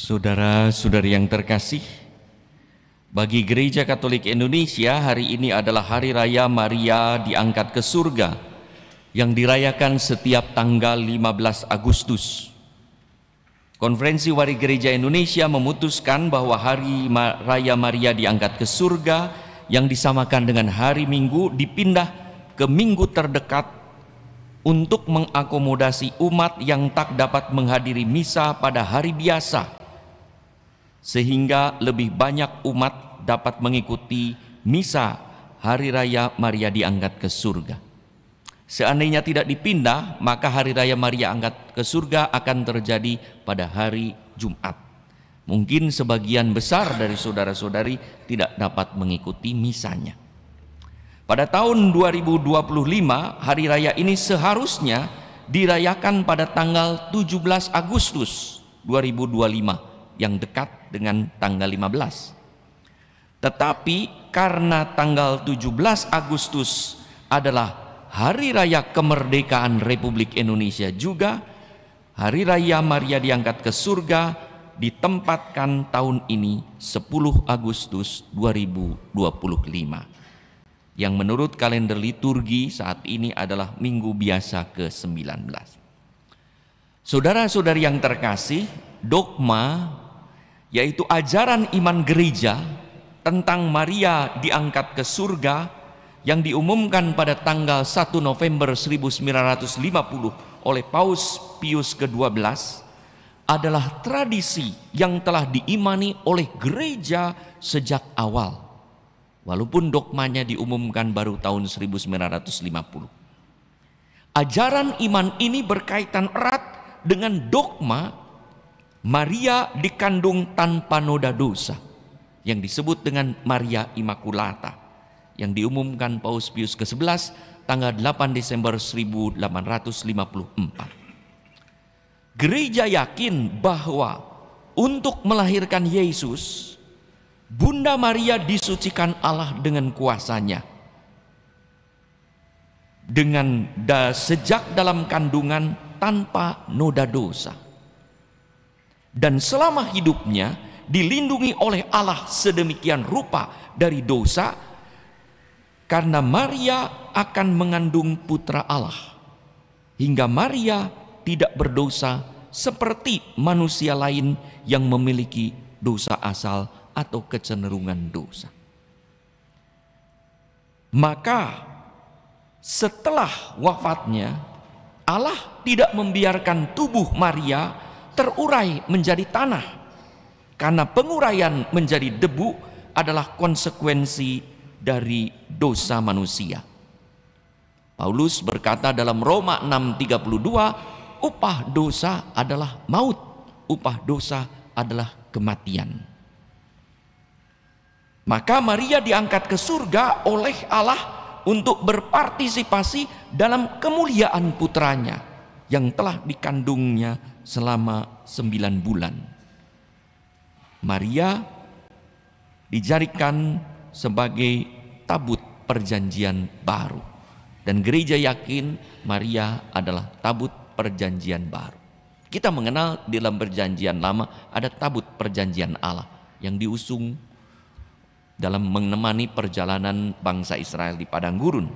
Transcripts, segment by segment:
Saudara-saudari yang terkasih, bagi Gereja Katolik Indonesia hari ini adalah Hari Raya Maria diangkat ke surga yang dirayakan setiap tanggal 15 Agustus. Konferensi Wari Gereja Indonesia memutuskan bahwa Hari Raya Maria diangkat ke surga yang disamakan dengan hari Minggu dipindah ke minggu terdekat untuk mengakomodasi umat yang tak dapat menghadiri misa pada hari biasa, sehingga lebih banyak umat dapat mengikuti misa Hari Raya Maria diangkat ke surga. Seandainya tidak dipindah, maka Hari Raya Maria angkat ke surga akan terjadi pada hari Jumat. Mungkin sebagian besar dari saudara-saudari tidak dapat mengikuti misanya. Pada tahun 2025, hari raya ini seharusnya dirayakan pada tanggal 17 Agustus 2025 yang dekat dengan tanggal 15. Tetapi karena tanggal 17 Agustus adalah hari raya kemerdekaan Republik Indonesia juga, hari raya Maria diangkat ke surga ditempatkan tahun ini 10 Agustus 2025. Yang menurut kalender liturgi saat ini adalah minggu biasa ke-19. Saudara-saudari yang terkasih, dogma yaitu ajaran iman gereja tentang Maria diangkat ke surga yang diumumkan pada tanggal 1 November 1950 oleh Paus Pius ke-12 adalah tradisi yang telah diimani oleh gereja sejak awal. Walaupun dogmanya diumumkan baru tahun 1950. Ajaran iman ini berkaitan erat dengan dogma Maria dikandung tanpa noda dosa, yang disebut dengan Maria Immaculata, yang diumumkan Paus Pius ke-11 tanggal 8 Desember 1854. Gereja yakin bahwa untuk melahirkan Yesus, Bunda Maria disucikan Allah dengan kuasanya. Sejak dalam kandungan tanpa noda dosa. Dan selama hidupnya dilindungi oleh Allah sedemikian rupa dari dosa, karena Maria akan mengandung putra Allah. Hingga Maria tidak berdosa seperti manusia lain yang memiliki dosa asal atau kecenderungan dosa. Maka setelah wafatnya, Allah tidak membiarkan tubuh Maria terurai menjadi tanah, karena penguraian menjadi debu adalah konsekuensi dari dosa manusia. Paulus berkata dalam Roma 6:32, upah dosa adalah maut, upah dosa adalah kematian. Maka Maria diangkat ke surga oleh Allah untuk berpartisipasi dalam kemuliaan putranya yang telah dikandungnya selama 9 bulan. Maria dijadikan sebagai tabut perjanjian baru. Dan gereja yakin Maria adalah tabut perjanjian baru. Kita mengenal di dalam perjanjian lama ada tabut perjanjian Allah yang diusung dalam menemani perjalanan bangsa Israel di padang gurun.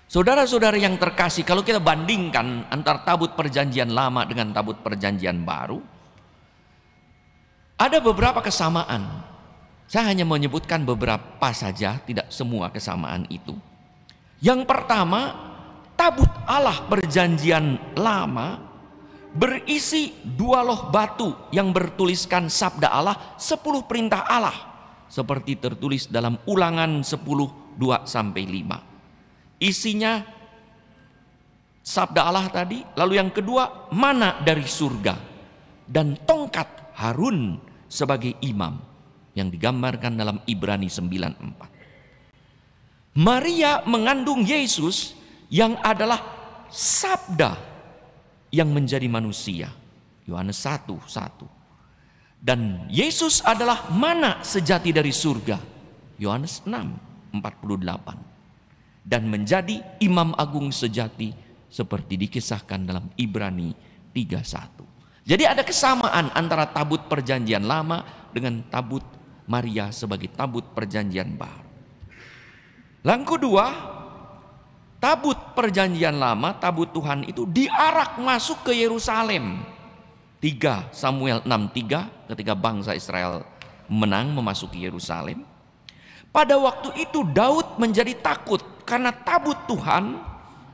Saudara-saudara yang terkasih, kalau kita bandingkan antara tabut perjanjian lama dengan tabut perjanjian baru, ada beberapa kesamaan. Saya hanya menyebutkan beberapa saja, tidak semua kesamaan itu. Yang pertama, tabut Allah perjanjian lama berisi 2 loh batu yang bertuliskan sabda Allah, 10 perintah Allah, seperti tertulis dalam Ulangan 10:2-5. Isinya sabda Allah tadi, lalu yang kedua mana dari surga, dan tongkat Harun sebagai imam yang digambarkan dalam Ibrani 9:4. Maria mengandung Yesus yang adalah sabda yang menjadi manusia, Yohanes 1:1. Dan Yesus adalah mana sejati dari surga, Yohanes 6:48. Dan menjadi imam agung sejati seperti dikisahkan dalam Ibrani 3:1. Jadi ada kesamaan antara tabut perjanjian lama dengan tabut Maria sebagai tabut perjanjian baru. Yang kedua, tabut perjanjian lama, tabut Tuhan itu diarak masuk ke Yerusalem. 3 Samuel 6:3, ketika bangsa Israel menang memasuki Yerusalem. Pada waktu itu Daud menjadi takut karena tabut Tuhan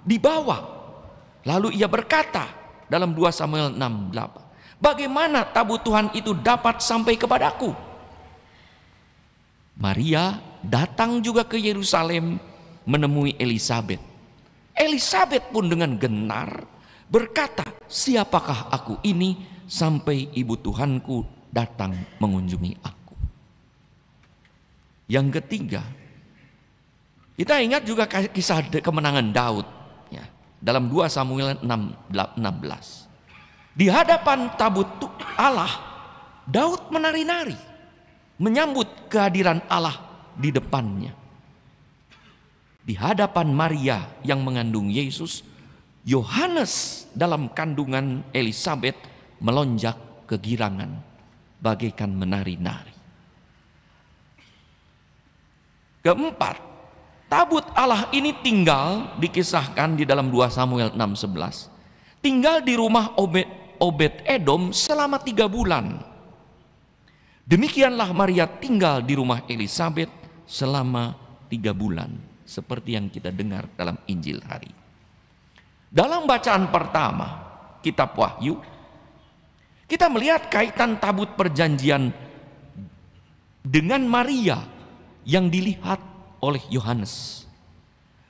dibawa. Lalu ia berkata dalam 2 Samuel 6:8, bagaimana tabut Tuhan itu dapat sampai kepadaku? Maria datang juga ke Yerusalem menemui Elisabet. Elisabet pun dengan genar berkata, siapakah aku ini sampai ibu Tuhanku datang mengunjungi aku. Yang ketiga, kita ingat juga kisah kemenangan Daud ya, dalam 2 Samuel 6:16. Di hadapan tabut Allah, Daud menari-nari menyambut kehadiran Allah di depannya. Di hadapan Maria yang mengandung Yesus, Yohanes dalam kandungan Elisabet melonjak kegirangan bagaikan menari-nari. Keempat, tabut Allah ini tinggal, dikisahkan di dalam 2 Samuel 6:11, tinggal di rumah Obed Edom selama 3 bulan. Demikianlah Maria tinggal di rumah Elisabet selama 3 bulan, seperti yang kita dengar dalam Injil hari. Dalam bacaan pertama kitab Wahyu, kita melihat kaitan tabut perjanjian dengan Maria yang dilihat oleh Yohanes.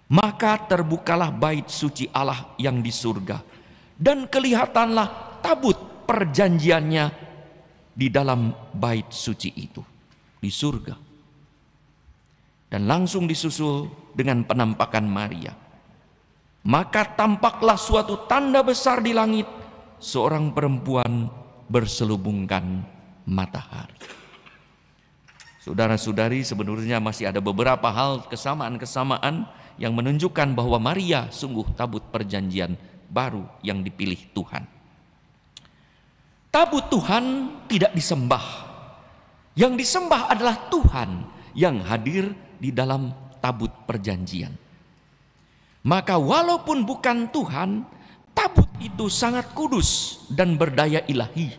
Maka terbukalah bait suci Allah yang di surga, dan kelihatanlah tabut perjanjiannya di dalam bait suci itu di surga. Dan langsung disusul dengan penampakan Maria. Maka tampaklah suatu tanda besar di langit, seorang perempuan berselubungkan matahari. Saudara-saudari, sebenarnya masih ada beberapa hal kesamaan-kesamaan yang menunjukkan bahwa Maria sungguh tabut perjanjian baru yang dipilih Tuhan. Tabut Tuhan tidak disembah. Yang disembah adalah Tuhan yang hadir di dalam tabut perjanjian. Maka walaupun bukan Tuhan, tabut itu sangat kudus dan berdaya ilahi.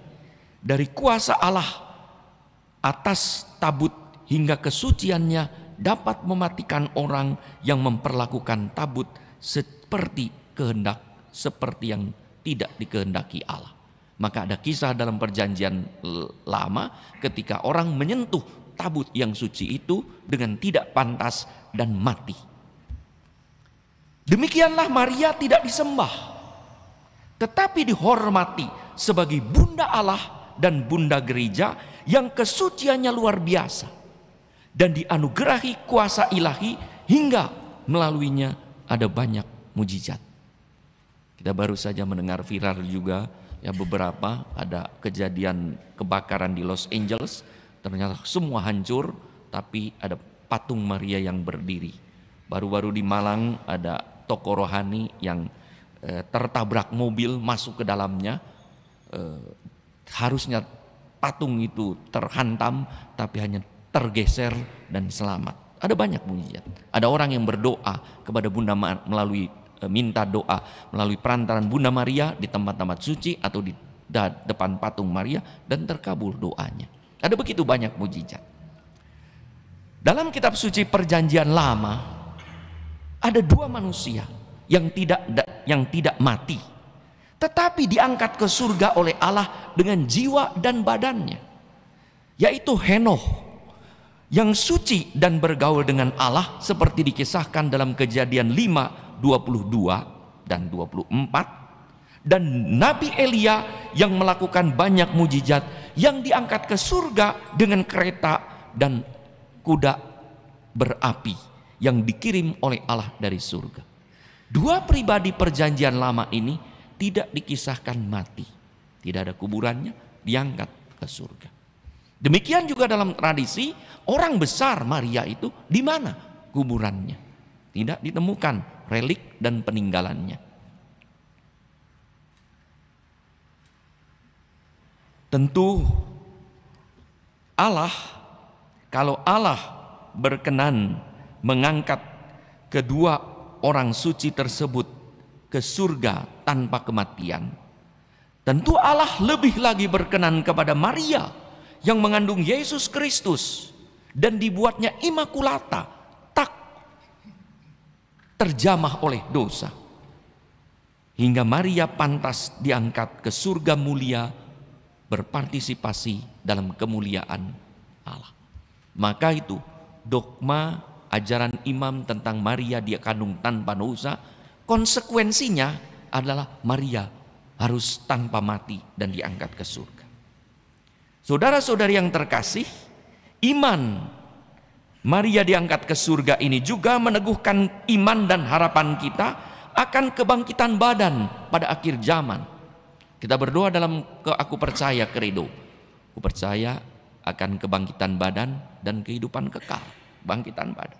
Dari kuasa Allah atas tabut hingga kesuciannya dapat mematikan orang yang memperlakukan tabut seperti yang tidak dikehendaki Allah. Maka ada kisah dalam perjanjian lama ketika orang menyentuh tabut yang suci itu dengan tidak pantas dan mati. Demikianlah Maria tidak disembah, tetapi dihormati sebagai bunda Allah dan bunda gereja yang kesuciannya luar biasa, dan dianugerahi kuasa ilahi hingga melaluinya ada banyak mujizat. Kita baru saja mendengar viral juga ya, beberapa ada kejadian kebakaran di Los Angeles, ternyata semua hancur tapi ada patung Maria yang berdiri. Baru-baru di Malang ada toko rohani yang tertabrak mobil masuk ke dalamnya, harusnya patung itu terhantam tapi hanya tergeser dan selamat. Ada banyak mujizat. Ada orang yang berdoa kepada Bunda melalui minta doa melalui perantaran Bunda Maria di tempat-tempat suci atau di depan patung Maria dan terkabul doanya. Ada begitu banyak mujizat. Dalam kitab suci perjanjian lama ada 2 manusia yang tidak mati, tetapi diangkat ke surga oleh Allah dengan jiwa dan badannya, yaitu Henokh yang suci dan bergaul dengan Allah seperti dikisahkan dalam Kejadian 5:22 dan 24, dan Nabi Elia yang melakukan banyak mujizat yang diangkat ke surga dengan kereta dan kuda berapi yang dikirim oleh Allah dari surga. 2 pribadi perjanjian lama ini tidak dikisahkan mati, tidak ada kuburannya, diangkat ke surga. Demikian juga dalam tradisi orang besar Maria itu di mana kuburannya? Tidak ditemukan relik dan peninggalannya. Tentu Allah, kalau Allah berkenan mengangkat kedua orang suci tersebut ke surga tanpa kematian, tentu Allah lebih lagi berkenan kepada Maria yang mengandung Yesus Kristus dan dibuatnya imakulata, tak terjamah oleh dosa, hingga Maria pantas diangkat ke surga mulia, berpartisipasi dalam kemuliaan Allah. Maka itu dogma ajaran imam tentang Maria dia kandung tanpa dosa, konsekuensinya adalah Maria harus tanpa mati dan diangkat ke surga. Saudara-saudari yang terkasih, iman Maria diangkat ke surga ini juga meneguhkan iman dan harapan kita akan kebangkitan badan pada akhir zaman. Kita berdoa dalam aku percaya credo. Aku percaya akan kebangkitan badan dan kehidupan kekal. Bangkitan badan.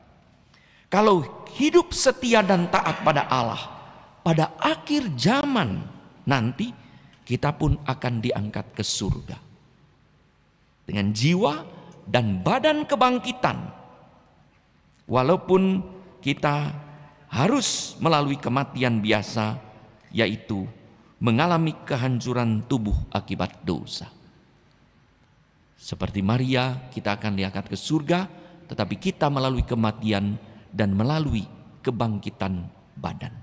Kalau hidup setia dan taat pada Allah, pada akhir zaman nanti kita pun akan diangkat ke surga. Dengan jiwa dan badan kebangkitan. Walaupun kita harus melalui kematian biasa, yaitu mengalami kehancuran tubuh akibat dosa. Seperti Maria, kita akan diangkat ke surga, tetapi kita melalui kematian dan melalui kebangkitan badan.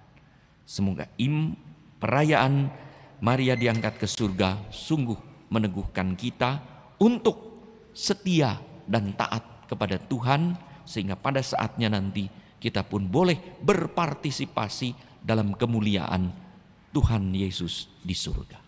Semoga perayaan Maria diangkat ke surga sungguh meneguhkan kita untuk setia dan taat kepada Tuhan, sehingga pada saatnya nanti kita pun boleh berpartisipasi dalam kemuliaan Tuhan Yesus di surga.